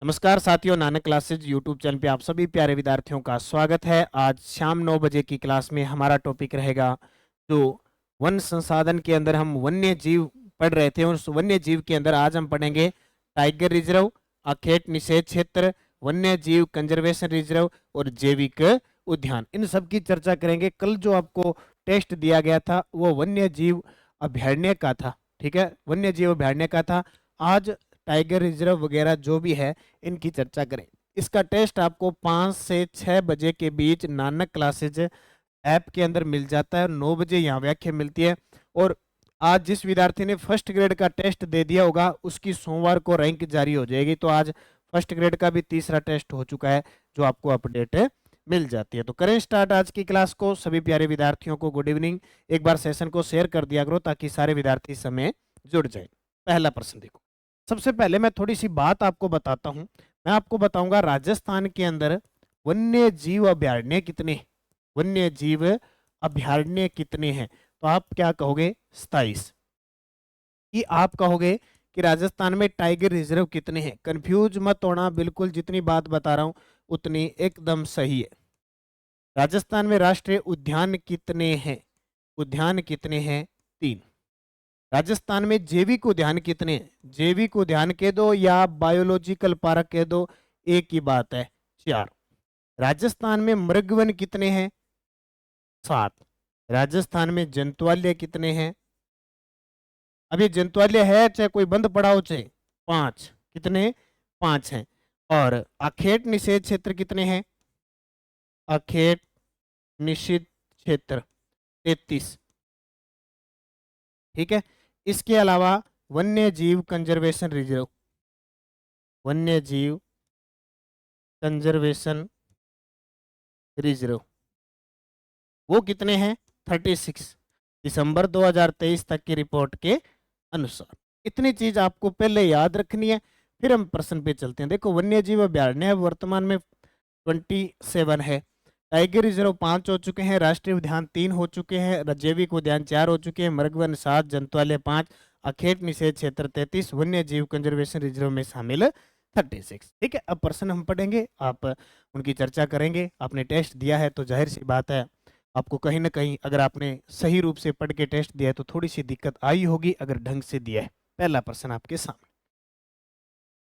नमस्कार साथियों, Nanak classes YouTube channel पे आप सभी प्यारे विद्यार्थियों का स्वागत है। आज शाम 9 बजे की क्लास में हमारा टॉपिक रहेगा जो वन संसाधन के अंदर हम वन्य जीव पढ़ रहे थे। उस वन्य जीव के अंदर आज हम पढ़ेंगे टाइगर रिजर्व, अखेट निषेध क्षेत्र, वन्य जीव कंजर्वेशन रिजर्व और जैविक उद्यान। इन सब की चर्चा करेंगे। कल जो आपको टेस्ट दिया गया था वो वन्य जीव अभयारण्य का था, ठीक है, वन्य जीव अभयारण्य का था। आज टाइगर रिजर्व वगैरह जो भी है इनकी चर्चा करें। इसका टेस्ट आपको 5 से 6 बजे के बीच नानक क्लासेज ऐप के अंदर मिल जाता है और 9 बजे यहाँ व्याख्या मिलती है। और आज जिस विद्यार्थी ने फर्स्ट ग्रेड का टेस्ट दे दिया होगा उसकी सोमवार को रैंक जारी हो जाएगी। तो आज फर्स्ट ग्रेड का भी तीसरा टेस्ट हो चुका है जो आपको अपडेट मिल जाती है। तो करें स्टार्ट आज की क्लास को। सभी प्यारे विद्यार्थियों को गुड इवनिंग। एक बार सेशन को शेयर कर दिया करो ताकि सारे विद्यार्थी समय जुड़ जाए। पहला प्रश्न देखो। सबसे पहले मैं थोड़ी सी बात आपको बताता हूं। मैं आपको बताऊंगा राजस्थान के अंदर वन्य जीव अभयारण्य कितने, वन्य जीव अभयारण्य कितने हैं। तो आप क्या कहोगे 27। कि आप कहोगे कि राजस्थान में टाइगर रिजर्व कितने हैं। कंफ्यूज मत होना, बिल्कुल जितनी बात बता रहा हूं उतनी एकदम सही है। राजस्थान में राष्ट्रीय उद्यान कितने हैं, उद्यान कितने हैं 3। राजस्थान में जैविक उद्यान कितने हैं, जैविक उद्यान कह दो या बायोलॉजिकल पार्क कह दो, एक ही बात है 4। राजस्थान में मृगवन कितने हैं 7। राजस्थान में जंतुआलय कितने हैं, अभी जंतुआलय है चाहे कोई बंद पड़ा हो चाहे 5, कितने 5 हैं। और अखेट निषेध क्षेत्र कितने हैं, अखेट निषिद्ध क्षेत्र 33, ठीक है। इसके अलावा वन्य जीव कंजर्वेशन रिजर्व, वन्य जीव कंजर्वेशन रिजर्व वो कितने हैं 36, दिसंबर 2023 तक की रिपोर्ट के अनुसार। इतनी चीज आपको पहले याद रखनी है, फिर हम प्रश्न पे चलते हैं। देखो वन्य जीव अभयारण्य वर्तमान में 27 है, टाइगर रिजर्व 5 हो चुके हैं, राष्ट्रीय उद्यान 3 हो चुके हैं, जैविक उद्यान 4 हो चुके हैं, मृगवन 7, जंतुआलय 5, अखेट निषेध क्षेत्र 33, वन्य जीव कंजर्वेशन रिजर्व में शामिल 36। ठीक है, अब प्रश्न हम पढ़ेंगे, आप उनकी चर्चा करेंगे। आपने टेस्ट दिया है तो जाहिर सी बात है आपको कहीं ना कहीं अगर आपने सही रूप से पढ़ के टेस्ट दिया है तो थोड़ी सी दिक्कत आई होगी अगर ढंग से दिया है। पहला प्रश्न आपके सामने,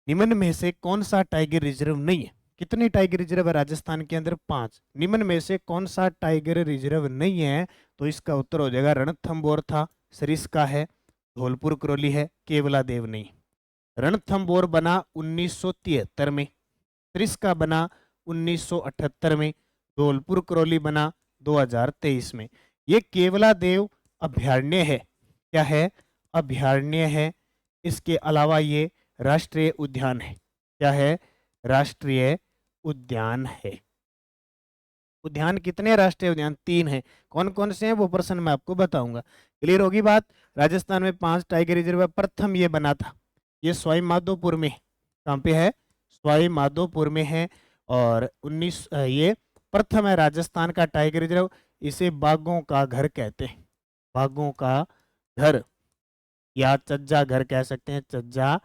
निम्न में से कौन सा टाइगर रिजर्व नहीं है। कितने टाइगर रिजर्व है राजस्थान के अंदर 5। निम्न में से कौन सा टाइगर रिजर्व नहीं है, तो इसका उत्तर हो जाएगा रणथंभौर था, सरिस्का है, धौलपुर करौली है, केवला देव नहीं। रणथंभौर बना 1973 में, सरिस्का बना 1978 में, धौलपुर करौली बना 2023 में। ये केवला देव अभयारण्य है, क्या है, अभयारण्य है। इसके अलावा ये राष्ट्रीय उद्यान है, क्या है, राष्ट्रीय उद्यान है। उद्यान कितने राष्ट्रीय उद्यान 3 हैं, कौन कौन से हैं वो प्रश्न मैं आपको बताऊंगा। क्लियर होगी बात। राजस्थान में 5 टाइगर रिजर्व, प्रथम ये बना था, ये सवाई माधोपुर में, कहाँ पे है, सवाई माधोपुर में है। और 19 ये प्रथम है राजस्थान का टाइगर रिजर्व। इसे बाघों का घर कहते हैं, बाघों का घर या चज्जा घर कह सकते हैं, चज्जा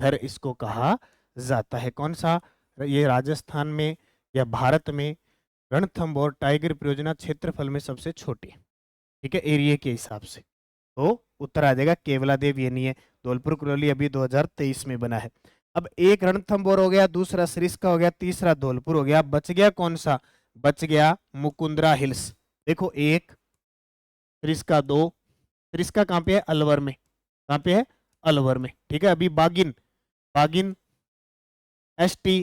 घर इसको कहा जाता है। कौन सा, ये राजस्थान में या भारत में रणथंभौर टाइगर परियोजना क्षेत्रफल में सबसे छोटी है, ठीक है, एरिया के हिसाब से। तो उत्तर आ जाएगा केवला देव, ये नहीं है। धौलपुर करौली अभी 2023 में बना है। अब एक रणथंभौर हो गया, दूसरा सरिस्का हो गया, तीसरा धौलपुर हो गया, बच गया कौन सा, बच गया मुकुंदरा हिल्स। देखो 1 सरिस्का, 2 सरिस्का कहाँ पे है, अलवर में, कहाँ पे है, अलवर में, ठीक है। अभी बागिन, बागिन एसटी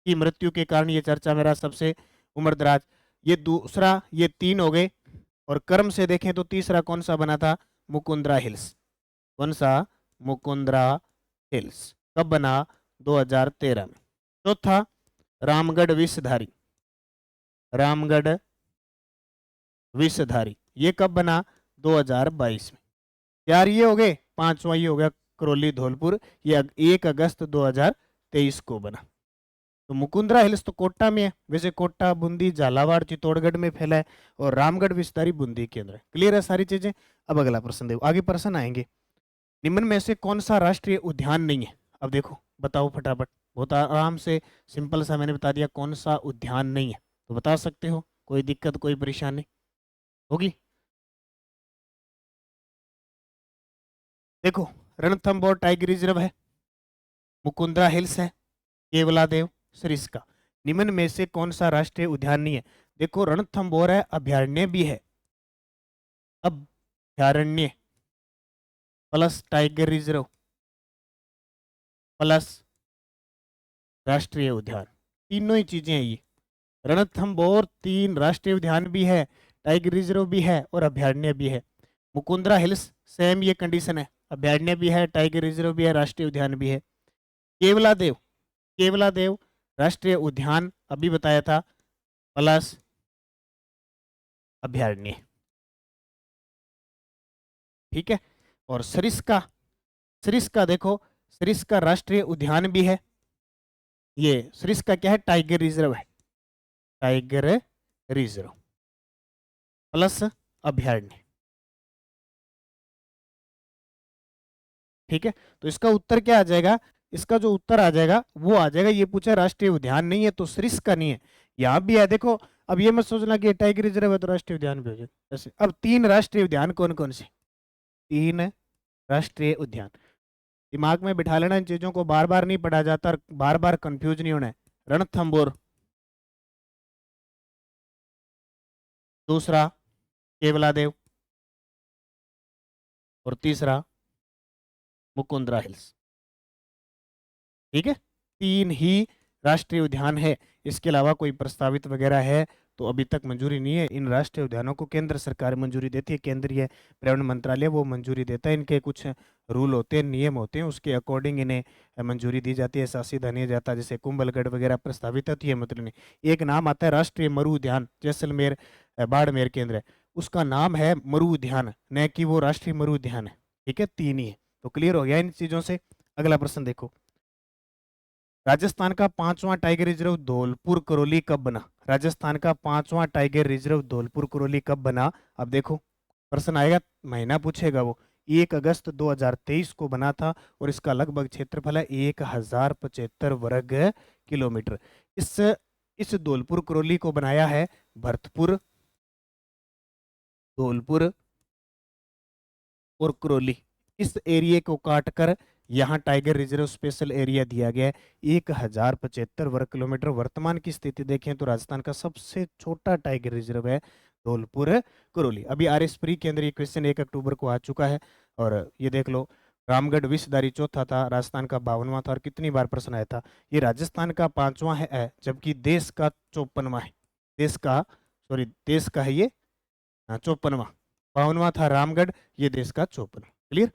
की मृत्यु के कारण ये चर्चा मेरा सबसे उम्रदराज, ये दूसरा, ये 3 हो गए। और क्रम से देखें तो तीसरा कौन सा बना था, मुकुंदरा हिल्स। कौन सा, मुकुंदरा हिल्स कब बना, 2013 में। चौथा रामगढ़ विषधारी, रामगढ़ विषधारी ये कब बना, 2022 में। 4 ये हो गए, 5वां ये हो गया करौली धौलपुर, ये 1 अगस्त 2023 को बना। तो मुकुंदरा हिल्स तो कोटा में है, वैसे कोटा बूंदी झालावाड़ चित्तौड़गढ़ में फैला है, और रामगढ़ विस्तारी बूंदी के अंदर है। क्लियर है सारी चीजें। अब अगला प्रश्न देखो, आगे प्रश्न आएंगे। निम्न में से कौन सा राष्ट्रीय उद्यान नहीं है, अब देखो बताओ फटाफट। बहुत आराम से सिंपल सा मैंने बता दिया कौन सा उद्यान नहीं है, तो बता सकते हो, कोई दिक्कत कोई परेशानी होगी? देखो, रणथंबोर टाइगर रिजर्व है, मुकुंदरा हिल्स है, केवलादेव, सरिस्का, निम्न में से कौन सा राष्ट्रीय उद्यान नहीं है? देखो, रणथंबोर है, अभयारण्य भी है, अभयारण्य प्लस टाइगर रिजर्व प्लस राष्ट्रीय उद्यान, तीनों ही चीजें हैं ये। रणथंबोर 3 राष्ट्रीय उद्यान भी है, टाइगर रिजर्व भी है और अभयारण्य भी है। मुकुंदरा हिल्स सेम ये कंडीशन है, अभयारण्य भी है, टाइगर रिजर्व भी है, राष्ट्रीय उद्यान भी है। केवलादेव, केवलादेव राष्ट्रीय उद्यान अभी बताया था प्लस अभयारण्य, ठीक है। और सरिस्का, सरिस्का देखो, सरिस्का राष्ट्रीय उद्यान भी है, ये सरिस्का क्या है, टाइगर रिजर्व है, टाइगर रिजर्व प्लस अभयारण्य, ठीक है। तो इसका उत्तर क्या आ जाएगा? इसका जो उत्तर आ जाएगा वो आ जाएगा, ये पूछा राष्ट्रीय उद्यान नहीं है तो सरिस्का नहीं है, यहाँ भी है। देखो, अब ये मत सोचना कि टाइगर रिजर्व है तो राष्ट्रीय उद्यान भी हो जाए ऐसे। अब 3 राष्ट्रीय उद्यान कौन कौन से? 3 राष्ट्रीय उद्यान, दिमाग में बिठा लेना, इन चीजों को बार बार नहीं पढ़ा जाता और बार बार कंफ्यूज नहीं होना है। रणथंबोर, दूसरा केवलादेव और तीसरा मुकुंदरा हिल्स, ठीक है। 3 ही राष्ट्रीय उद्यान है, इसके अलावा कोई प्रस्तावित वगैरह है तो अभी तक मंजूरी नहीं है। इन राष्ट्रीय उद्यानों को केंद्र सरकार मंजूरी देती है, केंद्रीय पर्यावरण मंत्रालय वो मंजूरी देता है, इनके कुछ रूल होते हैं, नियम होते हैं, उसके अकॉर्डिंग इन्हें मंजूरी दी जाती है, ऐसा सीधा नहीं जाता। जैसे कुंभलगढ़ वगैरह प्रस्तावित होती है, मतलब नहीं। एक नाम आता है राष्ट्रीय मरु उद्यान, जैसलमेर बाड़मेर केंद्र है, उसका नाम है मरु उद्यान, न कि वो राष्ट्रीय मरु उद्यान है, ठीक है। 3 ही है, तो क्लियर हो गया इन चीजों से। अगला प्रश्न देखो, राजस्थान का 5वां टाइगर रिजर्व धौलपुर करौली कब बना? राजस्थान का 5वां टाइगर रिजर्व धौलपुर करौली कब बना? अब देखो, प्रश्न आएगा, महीना पूछेगा वो। 1 अगस्त 2023 को बना था और इसका लगभग क्षेत्रफल है 1075 वर्ग किलोमीटर। इस धौलपुर करौली को बनाया है भरतपुर, धौलपुर और करौली, इस एरिया को काटकर यहाँ टाइगर रिजर्व स्पेशल एरिया दिया गया है। 1075 वर्ग किलोमीटर। वर्तमान की स्थिति देखें तो राजस्थान का सबसे छोटा टाइगर रिजर्व है धौलपुर करौली। अभी RS प्री के अंदर ये क्वेश्चन 1 अक्टूबर को आ चुका है, और ये देख लो, रामगढ़ विषधारी चौथा था, राजस्थान का 52वां था, और कितनी बार प्रश्न आया था। ये राजस्थान का 5वां है, जबकि देश का 54वां है, देश का, सॉरी, देश का है ये 54वां, 52वां था रामगढ़, ये देश का 54वां। क्लियर?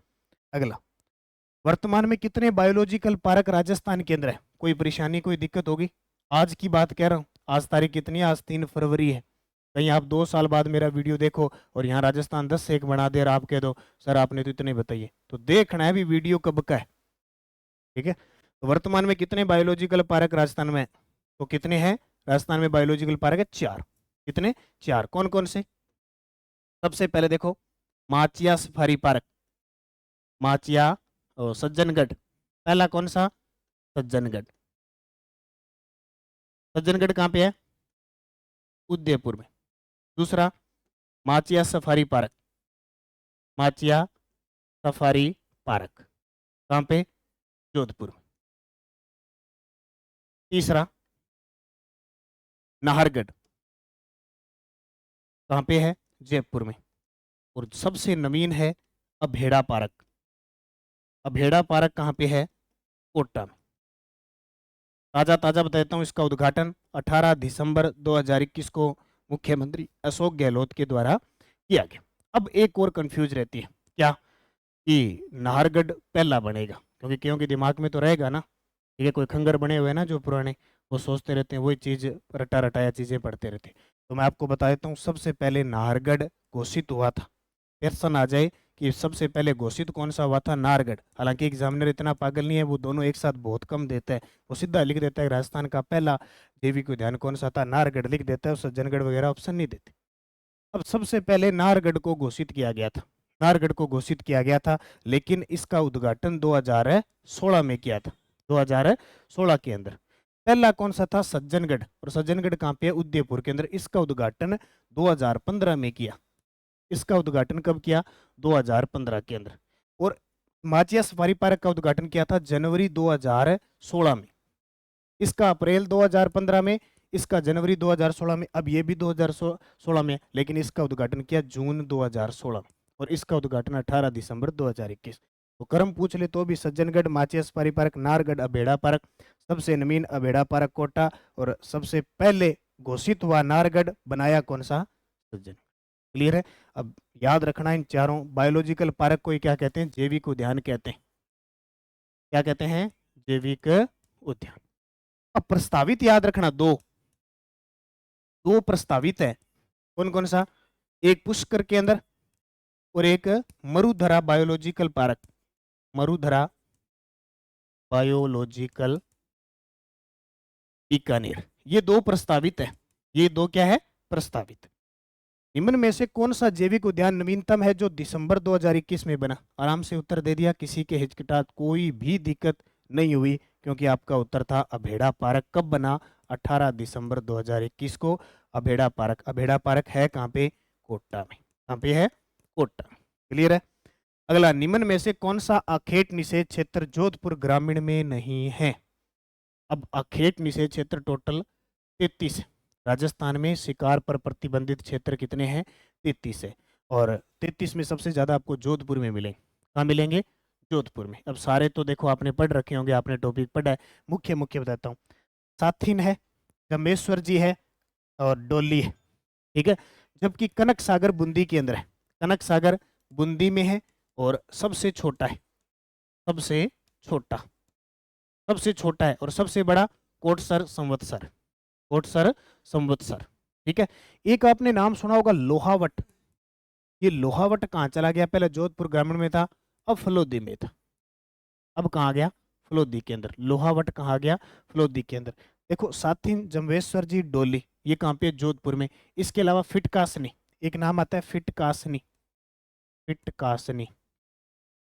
अगला, वर्तमान में कितने बायोलॉजिकल पार्क राजस्थान के अंदर है? कोई परेशानी कोई दिक्कत होगी? आज की बात कह रहा हूँ, आज तारीख कितनी है? आज 3 फरवरी है। कहीं आप 2 साल बाद मेरा वीडियो देखो और यहाँ राजस्थान 10 से 1 बना दे और आप कह दो सर आपने तो इतने बताइए, तो देखना है भी वीडियो कब का है, ठीक है। तो वर्तमान में कितने बायोलॉजिकल पार्क राजस्थान में? तो कितने हैं राजस्थान में बायोलॉजिकल पार्क? है 4। कितने? 4। कौन कौन से? सबसे पहले देखो, माचिया सफारी पार्क, माचिया, सज्जनगढ़, पहला कौन सा? सज्जनगढ़। सज्जनगढ़ कहाँ पे है? उदयपुर में। दूसरा, Machia safari park, Machia safari park कहाँ पे? जोधपुर में। तीसरा, नाहरगढ़, कहाँ पे है? जयपुर में। और सबसे नवीन है अभेड़ा पार्क, अभेड़ा पार्क कहाँ पे है? कोटा में। ताजा ताजा बताता हूँ, इसका उद्घाटन 18 दिसंबर 2021 को मुख्यमंत्री अशोक गहलोत के द्वारा किया गया। अब एक और कंफ्यूज रहती है, क्या? कि नाहरगढ़ पहला बनेगा, क्योंकि क्योंकि दिमाग में तो रहेगा ना, ठीक है। कोई खंगर बने हुए ना जो पुराने, वो सोचते रहते हैं, वही चीज रटा रटाया चीजें पढ़ते रहते हैं। तो मैं आपको बता देता हूँ, सबसे पहले नाहरगढ़ घोषित हुआ था। क्वेश्चन आ जाए कि सबसे पहले घोषित कौन सा हुआ था? नाहरगढ़। हालांकि एग्जामिनर इतना पागल नहीं है, वो दोनों एक साथ बहुत कम देता है, वो सीधा लिख देता है राजस्थान का पहला जैविक उद्यान कौन सा था, नाहरगढ़ लिख देता है, सज्जनगढ़ वगैरह ऑप्शन नहीं देते। अब सबसे पहले नाहरगढ़ को घोषित किया गया था, नाहरगढ़ को घोषित किया गया था, लेकिन इसका उद्घाटन 2016 में किया था। 2016 के अंदर। पहला कौन सा था? सज्जनगढ़, और सज्जनगढ़ कहाँ पे है? उदयपुर के अंदर। इसका उद्घाटन 2015 में किया। इसका उद्घाटन कब किया? 2015 के अंदर। और माचिया सफारी पार्क का उद्घाटन किया था जनवरी 2016 में। इसका अप्रैल 2015 में, इसका जनवरी 2016 में। अब ये भी 2016 में, लेकिन इसका उद्घाटन किया जून 2016 में, और इसका उद्घाटन 18 दिसंबर 2021। तो क्रम पूछ ले तो भी Sajjangarh, Machiya safari park, Nahargarh Abheda park, सबसे नवीन अभेड़ा पार्क कोटा, और सबसे पहले घोषित हुआ नाहरगढ़, बनाया कौन सा? सज्जन। क्लियर है? अब याद रखना इन चारों। बायोलॉजिकल पार्क को क्या कहते हैं? जैविक उद्यान कहते हैं। क्या कहते हैं? जैविक उद्यान। अब प्रस्तावित याद रखना, दो प्रस्तावित है। कौन कौन सा? एक पुष्कर के अंदर, और एक Marudhara biological park. Marudhara biological Bikaner. ये दो प्रस्तावित है। ये दो क्या है? प्रस्तावित। निम्न में से कौन सा जैविक उद्यान नवीनतम है जो दिसंबर 2021 में बना? आराम से उत्तर दे दिया, किसी के हिचकिचाहट, कोई भी दिक्कत नहीं हुई, क्योंकि आपका उत्तर था अभेड़ा पार्क। कब बना? 18 दिसंबर 2021 को अभेड़ा पार्क। अभेड़ा पार्क है कहाँ पे? कोटा में। कहाँ पे है? कोटा। क्लियर है? अगला, निम्न में से कौन सा अखेट निषेध क्षेत्र जोधपुर ग्रामीण में नहीं है? अब अखेट निषेध क्षेत्र टोटल 33 है। राजस्थान में शिकार पर प्रतिबंधित क्षेत्र कितने हैं? 33 है, और 33 में सबसे ज्यादा आपको जोधपुर में मिलेंगे। कहाँ मिलेंगे? जोधपुर में। अब सारे तो देखो आपने पढ़ रखे होंगे, आपने टॉपिक पढ़ा है। मुख्य मुख्य बताता हूँ। साथिन है, जम्बेश्वर जी है, और डोली है। ठीक है? जबकि कनक सागर बूंदी के अंदर है। कनक सागर बूंदी में है, और सबसे छोटा है। सबसे छोटा, सबसे छोटा है, और सबसे बड़ा कोटसर संवत्सर। कोटसर संवत्सर। ठीक है? एक आपने नाम सुना होगा लोहावट। ये लोहावट कहाँ चला गया? पहले जोधपुर ग्रामीण में था, अब फलोदी में था। अब कहाँ गया? फलोदी के अंदर। लोहावट कहाँ गया? फलोदी के अंदर। देखो, साथिन, जम्बेश्वर जी, डोली, ये कहाँ पे? जोधपुर में। इसके अलावा फिटकासनी, एक नाम आता है फिटकासनी। फिटकासनी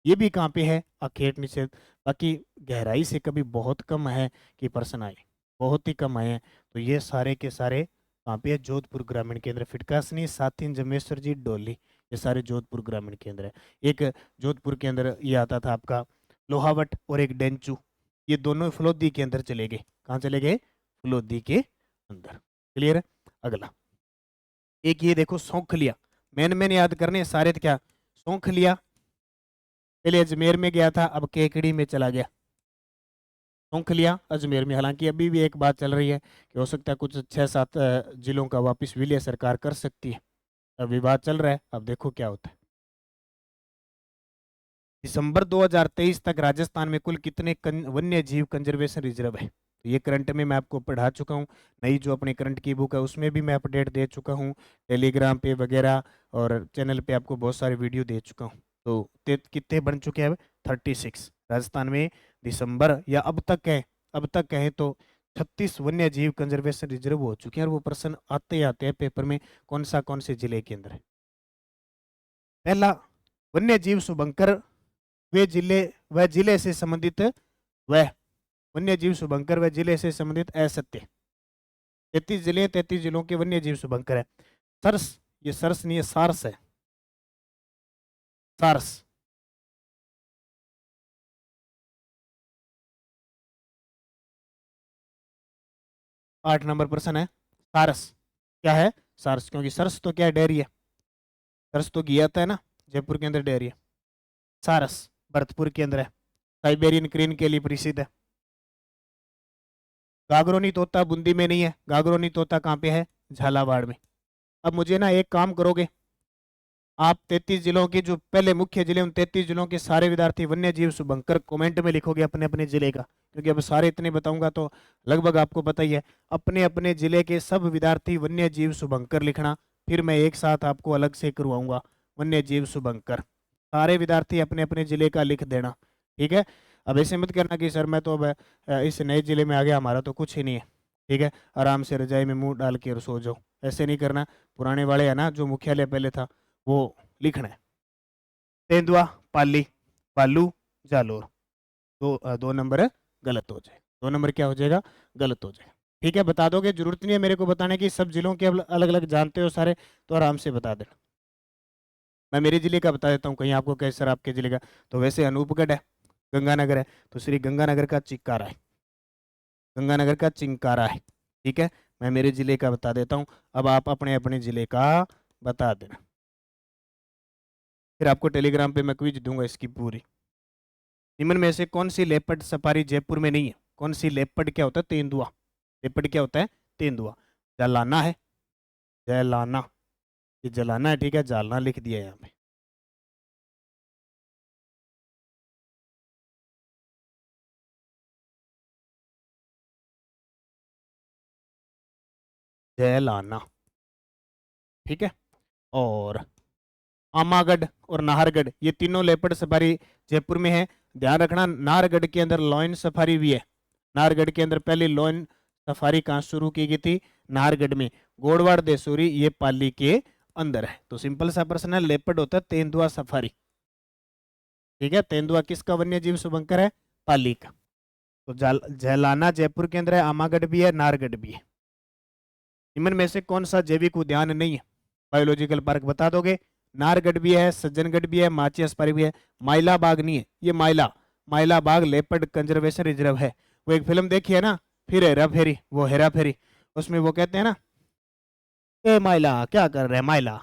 ये भी कहाँ पे है? अखेट निषेध। बाकी गहराई से कभी बहुत कम है कि प्रश्न आए, बहुत ही कम आए हैं। तो ये सारे के सारे कहाँ पे है? जोधपुर ग्रामीण केंद्र। फिटकासनी, साथिन, जमेश्वर जी, डोली, ये सारे जोधपुर ग्रामीण केंद्र है। एक जोधपुर के अंदर ये आता था आपका लोहावट, और एक डेंचू, ये दोनों फलोदी के अंदर चले गए। कहाँ चले गए? फलोदी के अंदर। क्लियर है? अगला एक ये देखो, सौंखलिया। मैंने याद करने सारे क्या? सौंखलिया पहले अजमेर में गया था, अब केकड़ी में चला गया। सौंखलिया अजमेर में। हालांकि अभी भी एक बात चल रही है कि हो सकता है कुछ 6-7 जिलों का वापस विलय सरकार कर सकती है। अब विवाद चल रहा है, अब देखो क्या होता है। दिसंबर 2023 तक राजस्थान में कुल कितने वन्य जीव कंजर्वेशन रिजर्व है? तो ये करंट में मैं आपको पढ़ा चुका हूँ। नई जो अपने करंट की बुक है उसमें भी मैं अपडेट दे चुका हूँ, टेलीग्राम पे वगैरह, और चैनल पे आपको बहुत सारे वीडियो दे चुका हूँ। तो कितने बन चुके हैं? 36 राजस्थान में दिसंबर या अब तक है, अब तक कहें तो 36 वन्य जीव कंजर्वेशन रिजर्व हो चुके हैं। और वो प्रश्न आते आते हैं पेपर में, कौन से जिले के अंदर है? पहला, वन्य जीव शुभंकर वह जिले से संबंधित, वह वन्य जीव शुभंकर व जिले से संबंधित असत्य। 33 जिले, 33 जिलों के वन्य जीव शुभंकर है। सरस, ये सरस नहीं है, सारस है। सारस। आठ नंबर प्रश्न है, सारस। क्या है? सारस। क्योंकि सरस तो क्या है? डेयरी है। सरस तो घी आता है ना, जयपुर के अंदर डेयरी है। सारस भरतपुर के अंदर है, साइबेरियन क्रेन के लिए प्रसिद्ध है। गागरोनी तोता बूंदी में नहीं है। गागरोनी तोता कहाँ पे है? झालावाड़ में। अब मुझे ना एक काम करोगे, आप 33 जिलों के जो पहले मुख्य जिले, उन 33 जिलों के सारे विद्यार्थी वन्य जीव शुभंकर कमेंट में लिखोगे अपने अपने जिले का, क्योंकि अब सारे इतने बताऊंगा तो लगभग आपको पता ही है। अपने अपने जिले के सब विद्यार्थी वन्य जीव शुभंकर लिखना, फिर मैं एक साथ आपको अलग से करवाऊंगा वन्य जीव शुभंकर। सारे विद्यार्थी अपने अपने जिले का लिख देना, ठीक है? अब ऐसे मत करना कि सर मैं तो अब इस नए जिले में आ गया, हमारा तो कुछ ही नहीं है। ठीक है? आराम से रजाई में मुंह डाल के सो जाओ, ऐसे नहीं करना। पुराने वाले है ना, जो मुख्यालय पहले था वो लिखना है। तेंदुआ, पाली, बालू, जालोर। दो नंबर गलत हो जाएगा, 2 नंबर क्या हो जाएगा, गलत हो जाएगा। ठीक है, बता दोगे, जरूरत नहीं है मेरे को बताने की, सब जिलों के अलग अलग जानते हो सारे, तो आराम से बता देना। मैं मेरे जिले का बता देता हूँ, कहीं आपको कहे सर आपके जिले का, तो वैसे अनूपगढ़ है, गंगानगर है, तो श्री गंगानगर का चिक्कारा है, गंगानगर का चिंकारा है। ठीक है, मैं मेरे जिले का बता देता हूँ, अब आप अपने अपने जिले का बता देना, फिर आपको टेलीग्राम पे मैं क्विज दूंगा इसकी पूरी। निम्न में से कौन सी लेपर्ड सफारी जयपुर में नहीं है? कौन सी लेपर्ड क्या होता है? तेंदुआ। लेपर्ड क्या होता है? तेंदुआ। जलाना है, जलाना, ये जलाना है, ठीक है, जालना लिख दिया यहाँ पे। जलाना, ठीक है। और आमागढ़ और नाहरगढ़, ये तीनों लेपर्ड सफारी जयपुर में है। ध्यान रखना, नाहरगढ़ के अंदर लॉयन सफारी भी है। नाहरगढ़ के अंदर पहली लॉयन सफारी कहाँ शुरू की गई थी? नाहरगढ़ में। गोड़वाड़ देसूरी ये पाली के अंदर है। तो सिंपल सा प्रश्न है, लेपर्ड होता है तेंदुआ सफारी। ठीक है, तेंदुआ किसका वन्य जीव शुभंकर है? पाली का। तो झलाना जयपुर के अंदर है, आमागढ़ भी है, नाहरगढ़ भी है। निम्न में से कौन सा जैविक उद्यान नहीं है? बायोलॉजिकल पार्क बता दोगे? नाहरगढ़ भी है, सज्जनगढ़ भी है, माचियस पार्क भी है। माइला बाग नहीं है, ये माइला बाग लेपर्ड कंजर्वेशन रिजर्व है। वो एक फिल्म देखी है ना, फिर हेरा फेरी, वो हेरा फेरी, उसमें वो कहते हैं ना, ए माइला क्या कर रहे हैं माइला,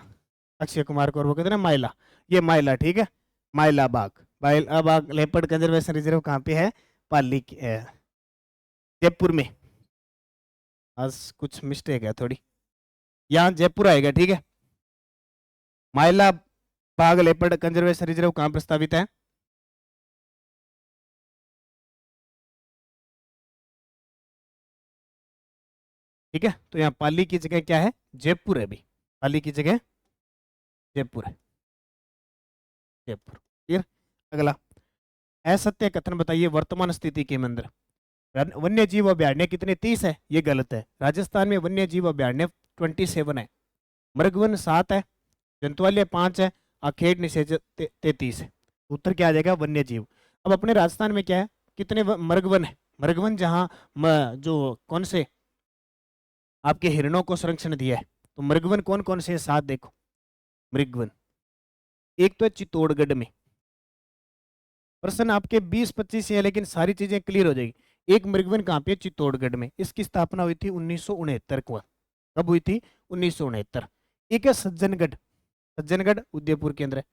अक्षय कुमार को, और वो कहते हैं ना माइला, ये माइला, ठीक है, माइला बाग। माइला बाग लेपर्ड कंजर्वेशन रिजर्व कहाँ पे है? पाली जयपुर में। आज कुछ मिस्टेक है थोड़ी, यहाँ जयपुर आएगा, ठीक है। माइला बाग लेपर्ड कंजर्वेशन रिजर्व कहाँ प्रस्तावित है? ठीक है, तो यहाँ पाली की जगह क्या है? जयपुर है भी, पाली की जगह जयपुर है, जयपुर। क्लियर? अगला, असत्य कथन बताइए वर्तमान स्थिति के अंदर। वन्य जीव अभ्यारण्य कितने? 30 है, ये गलत है। राजस्थान में वन्य जीव अभ्यारण्य 27 है, मृगवन 7 है, जंतुआलय 5 है, आखेट निषेध 33 है। उत्तर क्या आ जाएगा? वन्य जीव। अब अपने राजस्थान में क्या है, कितने मृगवन है? मृगवन जहाँ जो कौन से आपके हिरणों को संरक्षण दिया है, तो मृगवन कौन कौन से? 7 देखो मृगवन। एक तो है चित्तौड़गढ़ में, प्रश्न आपके 20-25 है, लेकिन सारी चीजें क्लियर हो जाएगी। एक मृगवन कहाँ पे? चित्तौड़गढ़ में, इसकी स्थापना हुई थी 1969 को। कब हुई थी? 1969। एक है सज्जनगढ़, सज्जनगढ़ उदयपुर के अंदर है।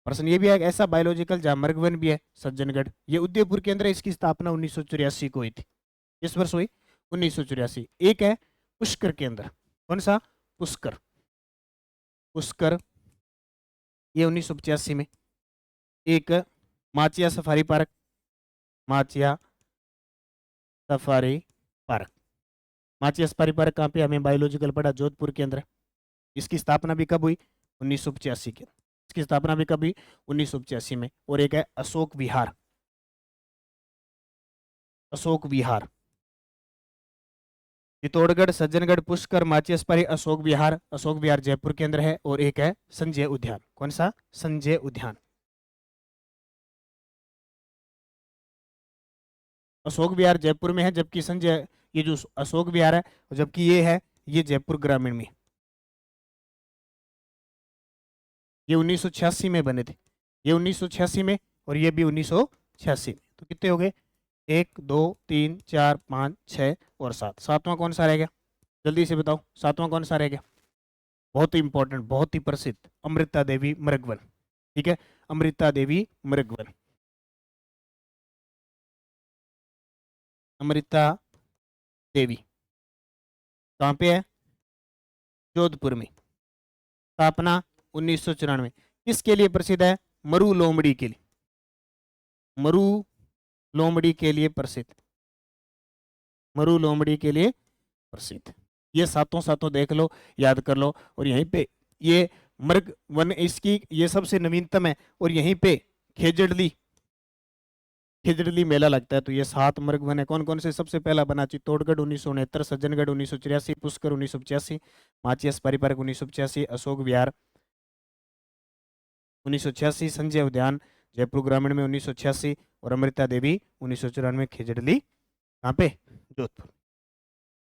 प्रश्न ये भी है, ऐसा बायोलॉजिकल जहाँ मृगवन भी है, सज्जनगढ़, ये उदयपुर के अंदर, इसकी स्थापना 1984 को हुई थी। किस वर्ष हुई? 1984। एक है पुष्कर के अंदर, कौन सा? पुष्कर, पुष्कर, ये 1985 में। एक Machia safari park, Machia safari park, Machia safari park कहाँ पे? हमें बायोलॉजिकल पढ़ा, जोधपुर के अंदर। इसकी स्थापना भी कब हुई? 1985 के। इसकी स्थापना भी कब हुई? 1985 में। और एक है अशोक विहार, अशोक विहार, चित्तौड़गढ़, सज्जनगढ़, पुष्कर, माचिया सफारी, अशोक विहार। अशोक विहार जयपुर के अंदर है। और एक है संजय उद्यान, कौन सा? संजय उद्यान। अशोक विहार जयपुर में है, जबकि संजय, ये जो अशोक विहार है, जबकि ये है, ये जयपुर ग्रामीण में। ये 1986 में बने थे, ये 1986 में, और ये भी 1986 में। तो कितने हो गए? 1 2 3 4 5 6 और 7। सातवां कौन सा रह गया? जल्दी से बताओ, सातवां कौन सा रह गया? बहुत ही इंपॉर्टेंट, बहुत ही प्रसिद्ध, अमृता देवी मृगवन। ठीक है, अमृता देवी मृगवन, अमृता देवी कहाँ पे है? जोधपुर में। स्थापना 1994। किसके लिए प्रसिद्ध है? मरु लोमड़ी के लिए, मरु लोमड़ी के लिए प्रसिद्ध, मरु लोमड़ी के लिए प्रसिद्ध। ये सातों सातों देख लो, याद कर लो। और यहीं पे ये मृग वन, इसकी ये सबसे नवीनतम है। और यहीं पे खेजड़ली, खेजड़ली मेला लगता है। तो ये 7 मृग वन है। कौन कौन से? सबसे पहला बना चित्तौड़गढ़ 1969, सज्जनगढ़ 1984, पुष्कर 1985, माचिया सफारी पार्क 1985, अशोक विहार 1986, संजय उद्यान जयपुर ग्रामीण में 1986 और अमृता देवी 1994 खिजड़ली कहाँ पे, जोधपुर।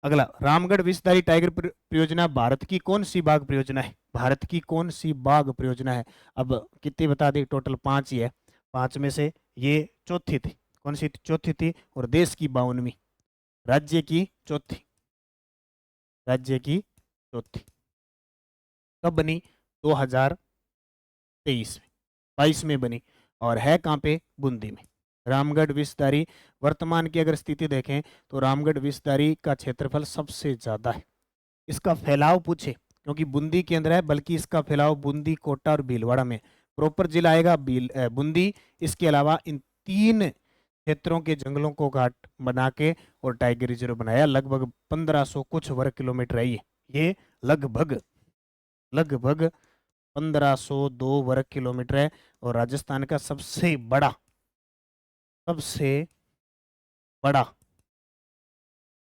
अगला, रामगढ़ विषधारी टाइगर परियोजना भारत की कौन सी बाघ परियोजना है, भारत की कौन सी बाघ परियोजना है। अब कितनी बता दी, टोटल 5 ही है, 5 में से ये चौथी थी, कौन सी थी, चौथी थी, और देश की 52वीं, राज्य की चौथी, राज्य की चौथी। कब बनी, 2023 में, 22 में बनी, और है कहाँ पे, बूंदी में। रामगढ़ विषधारी वर्तमान की अगर स्थिति देखें तो रामगढ़ विषधारी का क्षेत्रफल सबसे ज्यादा है। इसका फैलाव पूछे, क्योंकि बूंदी के अंदर है, बल्कि इसका फैलाव बूंदी, कोटा और भीलवाड़ा में, प्रॉपर जिला आएगा बूंदी। इसके अलावा इन 3 क्षेत्रों के जंगलों को घाट बना के और टाइगर रिजर्व बनाया। लगभग 1500 कुछ वर्ग किलोमीटर है ये लगभग 1502 वर्ग किलोमीटर है, और राजस्थान का सबसे बड़ा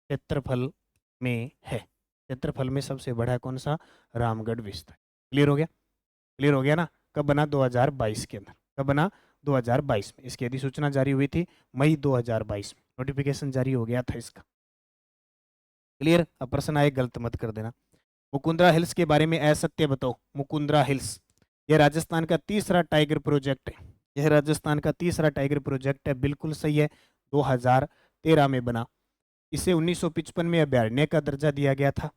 क्षेत्रफल में है, क्षेत्रफल में सबसे बड़ा है कौन सा, रामगढ़ विस्तार। क्लियर हो गया, क्लियर हो गया ना। कब बना, 2022 के अंदर, कब बना, 2022 में। इसकी अधिसूचना जारी हुई थी मई 2022 में, नोटिफिकेशन जारी हो गया था इसका। क्लियर। अब प्रश्न आए, गलत मत कर देना। मुकुंदरा हिल्स के बारे में असत्य बताओ। मुकुंदरा हिल्स, यह राजस्थान का तीसरा टाइगर प्रोजेक्ट है, यह राजस्थान का तीसरा टाइगर प्रोजेक्ट है, बिल्कुल सही है, 2013 में बना। इसे 1955 में अभयारण्य का दर्जा दिया गया था,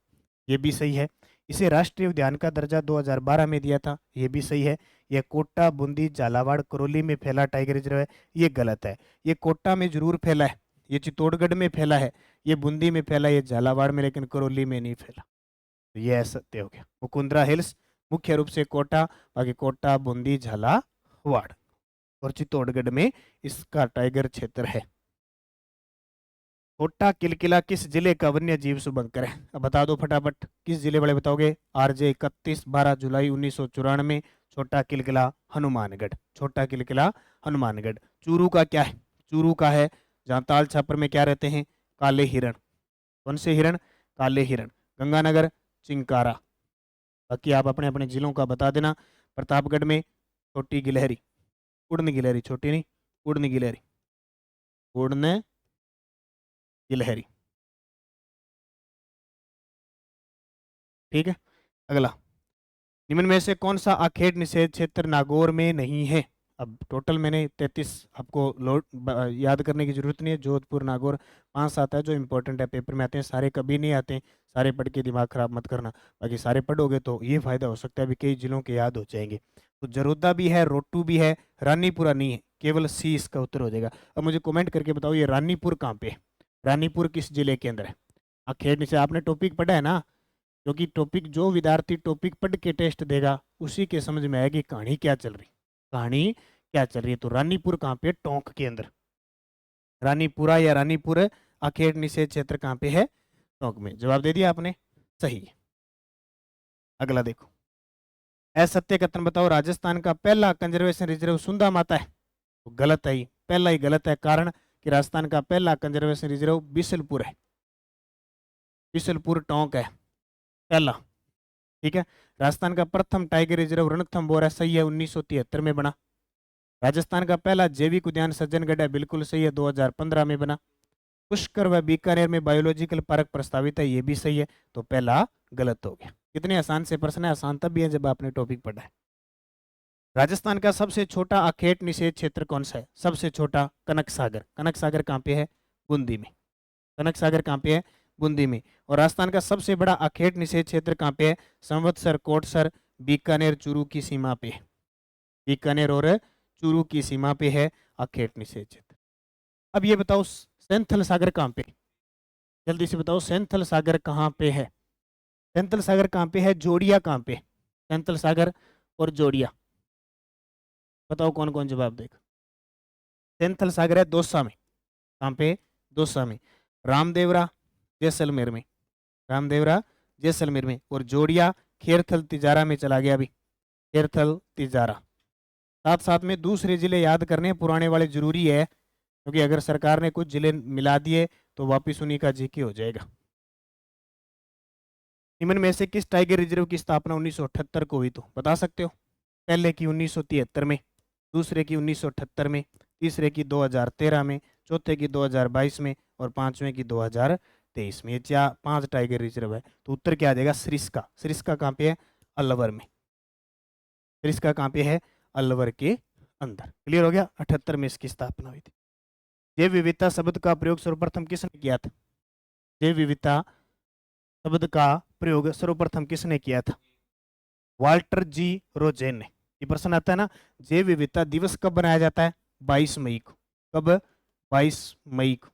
ये भी सही है। इसे राष्ट्रीय उद्यान का दर्जा 2012 में दिया था, ये भी सही है। यह कोटा, बूंदी, झालावाड़, करौली में फैला टाइगर रिजर्व है, ये गलत है। ये कोटा में जरूर फैला है, ये चित्तौड़गढ़ में फैला है, ये बूंदी में फैला, ये झालावाड़ में, लेकिन करौली में नहीं फैला, तो ये असत्य हो गया। मुकुंदरा हिल्स मुख्य रूप से कोटा, बाकी कोटा, बूंदी, झालावाड़ और चित्तौड़गढ़ में इसका टाइगर क्षेत्र है। छोटा किलकिला किस जिले का वन्य जीव शुभंकर है, अब बता दो फटाफट, किस जिले वाले बताओगे। RJ 31 12 जुलाई 1994, छोटा किलकिला हनुमानगढ़, छोटा किलकिला हनुमानगढ़। चूरू का क्या है, चूरू का है जहाँ ताल छापर में क्या रहते हैं, काले हिरण। कौन से हिरण, काले हिरण। गंगानगर, चिंकारा। बाकी आप अपने अपने जिलों का बता देना। प्रतापगढ़ में छोटी गिलहरी, उड़न गिलहरी, छोटी नहीं, उड़न गिलहरी, उड़न गिलहरी, ठीक है। अगला, निम्न में से कौन सा आखेट निषेध क्षेत्र नागौर में नहीं है। अब टोटल मैंने 33 आपको याद करने की जरूरत नहीं है, जोधपुर, नागौर 5 आता है जो इंपॉर्टेंट है, पेपर में आते हैं, सारे कभी नहीं आते हैं, सारे पढ़ के दिमाग खराब मत करना। बाकी सारे पढ़ोगे तो ये फायदा हो सकता है, अभी कई जिलों के याद हो जाएंगे। तो जरोदा भी है, रोटू भी है, रानीपुरा नहीं है, केवल सी इसका उत्तर हो जाएगा। अब मुझे कमेंट करके बताओ ये रानीपुर कहाँ पे है, रानीपुर किस जिले के अंदर है। आखेट निषेध आपने टॉपिक पढ़ा है ना, क्योंकि टॉपिक जो विद्यार्थी टॉपिक पढ़ के टेस्ट देगा उसी के समझ में आएगी कहानी क्या चल रही, कहानी क्या चल रही है। तो रानीपुर कहाँ पे, टोंक के अंदर, रानीपुरा या रानीपुर आखेट निषेध क्षेत्र कहाँ पे है, टोंक में। जवाब दे दिया आपने, सही है। अगला देखो, असत्य कथन बताओ। राजस्थान का पहला कंजर्वेशन रिजर्व सुंदा माता है, तो गलत है, पहला ही गलत है। कारण कि राजस्थान का पहला कंजर्वेशन रिजर्व बिसलपुर है, बिसलपुर टोंक है पहला, ठीक है। राजस्थान का प्रथम टाइगर रिजर्व रणथंभौर है, सही है, 1973 में बना। राजस्थान का पहला जैविक उद्यान सज्जनगढ़ है, बिल्कुल सही है, 2015 में बना। पुष्कर व बीकानेर में बायोलॉजिकल पार्क प्रस्तावित है, ये भी सही है, तो पहला गलत हो गया। कितने आसान से प्रश्न है, आसान तब भी है जब आपने टॉपिक पढ़ा है। राजस्थान का सबसे छोटा आखेट निषेध क्षेत्र कौन सा है, सबसे छोटा, कनक सागर। कनक सागर कहाँ पे है, बूंदी में। कनक सागर कहाँ पे है, बूंदी में। और राजस्थान का सबसे बड़ा आखेट निषेध क्षेत्र कहाँ पे है, संवत्सर, कोटसर, बीकानेर, चूरू की सीमा पे है, बीकानेर और चूरू की सीमा पे है आखेट निषेध क्षेत्र। अब ये बताओ सेंथल सागर कहाँ पे, जल्दी से बताओ सेंथल सागर कहाँ पे है, सेंथल सागर कहाँ पे है, जोड़िया कहाँ पे, सेंथल सागर और जोड़िया, बताओ कौन कौन जवाब देगा। सेंथल सागर है दौसा में, कहाँ पे, दौसा में। रामदेवरा जैसलमेर में, रामदेवरा जैसलमेर में। और जोड़िया खेरथल तिजारा में चला गया अभी, खेरथल तिजारा। साथ साथ में दूसरे जिले याद करने पुराने वाले जरूरी है, क्योंकि अगर सरकार ने कुछ जिले मिला दिए तो वापिस उन्हीं का जीके हो जाएगा। निम्न में से किस टाइगर रिजर्व की स्थापना 1978 को हुई, तो बता सकते हो। पहले की 1973 में, दूसरे की 1978 में, तीसरे की 2013 में, चौथे की 2022 में और पांचवें की 2023 में। ये 5 टाइगर रिजर्व है। तो उत्तर क्या आ जाएगा? सरिस्का। सरिस्का कहाँ पे है? अलवर में। सरिस्का कहाँ पे है? अलवर के अंदर। क्लियर हो गया? 78 में इसकी स्थापना हुई थी। जैव विविधता शब्द का प्रयोग सर्वप्रथम किसने किया था? जैव विविधता शब्द का प्रयोग सर्वप्रथम किसने किया था? वाल्टर जी रोजेन ने। ये प्रश्न आता है ना, जैव विविधता दिवस कब बनाया जाता है? 22 मई को। कब? 22 मई को।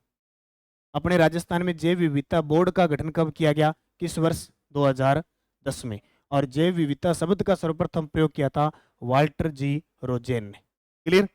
अपने राजस्थान में जैव विविधता बोर्ड का गठन कब किया गया? किस वर्ष? 2010 में। और जैव विविधता शब्द का सर्वप्रथम प्रयोग किया था वाल्टर जी रोजेन ने। क्लियर?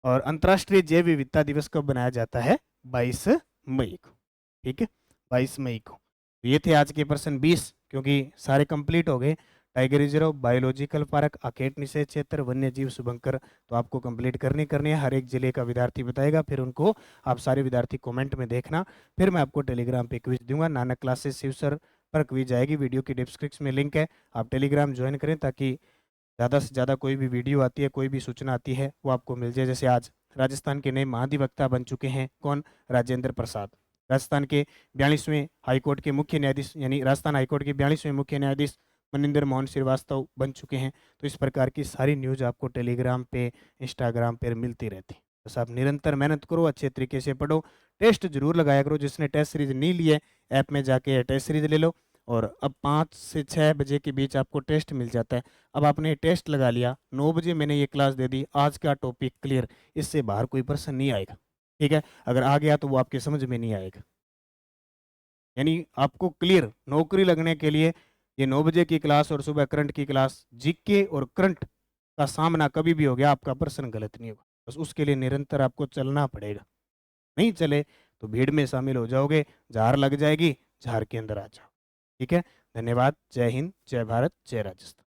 और अंतर्राष्ट्रीय जैव विविधता दिवस कब बनाया जाता है? 22 मई को। ठीक है, 22 मई को। ये थे आज के प्रश्न 20, क्योंकि सारे कंप्लीट हो गए। टाइगर रिजर्व, बायोलॉजिकल पार्क, आकेट निषेध क्षेत्र, वन्य जीव शुभंकर, तो आपको कंप्लीट करनी है। हर एक जिले का विद्यार्थी बताएगा, फिर उनको आप सारे विद्यार्थी कमेंट में देखना। फिर मैं आपको टेलीग्राम पे क्विज दूंगा। नानक क्लासेस शिव सर पर क्विज आएगी, वीडियो की डिस्क्रिप्शन में लिंक है। आप टेलीग्राम ज्वाइन करें ताकि ज़्यादा से ज़्यादा कोई भी वीडियो आती है, कोई भी सूचना आती है, वो आपको मिल जाए। जैसे आज राजस्थान के नए महाधिवक्ता बन चुके हैं, कौन? राजेंद्र प्रसाद। राजस्थान के 42वें हाईकोर्ट के मुख्य न्यायाधीश, यानी राजस्थान हाईकोर्ट के 42वें मुख्य न्यायाधीश मनिंदर मोहन श्रीवास्तव बन चुके हैं। तो इस प्रकार की सारी न्यूज़ आपको टेलीग्राम पे, इंस्टाग्राम पर मिलती रहती है। बस आप निरंतर मेहनत करो, अच्छे तरीके से पढ़ो, टेस्ट जरूर लगाया करो। जिसने टेस्ट सीरीज नहीं ली है, ऐप में जाके टेस्ट सीरीज ले लो। और अब 5 से 6 बजे के बीच आपको टेस्ट मिल जाता है। अब आपने टेस्ट लगा लिया, 9 बजे मैंने ये क्लास दे दी, आज का टॉपिक क्लियर, इससे बाहर कोई प्रश्न नहीं आएगा। ठीक है, अगर आ गया तो वो आपके समझ में नहीं आएगा। यानी आपको क्लियर नौकरी लगने के लिए ये 9 बजे की क्लास और सुबह करंट की क्लास, जीके और करंट का सामना कभी भी हो गया, आपका प्रश्न गलत नहीं होगा। बस उसके लिए निरंतर आपको चलना पड़ेगा। नहीं चले तो भीड़ में शामिल हो जाओगे, झार लग जाएगी, झार के अंदर आ जाओ। ठीक है, धन्यवाद। जय हिंद, जय भारत, जय राजस्थान।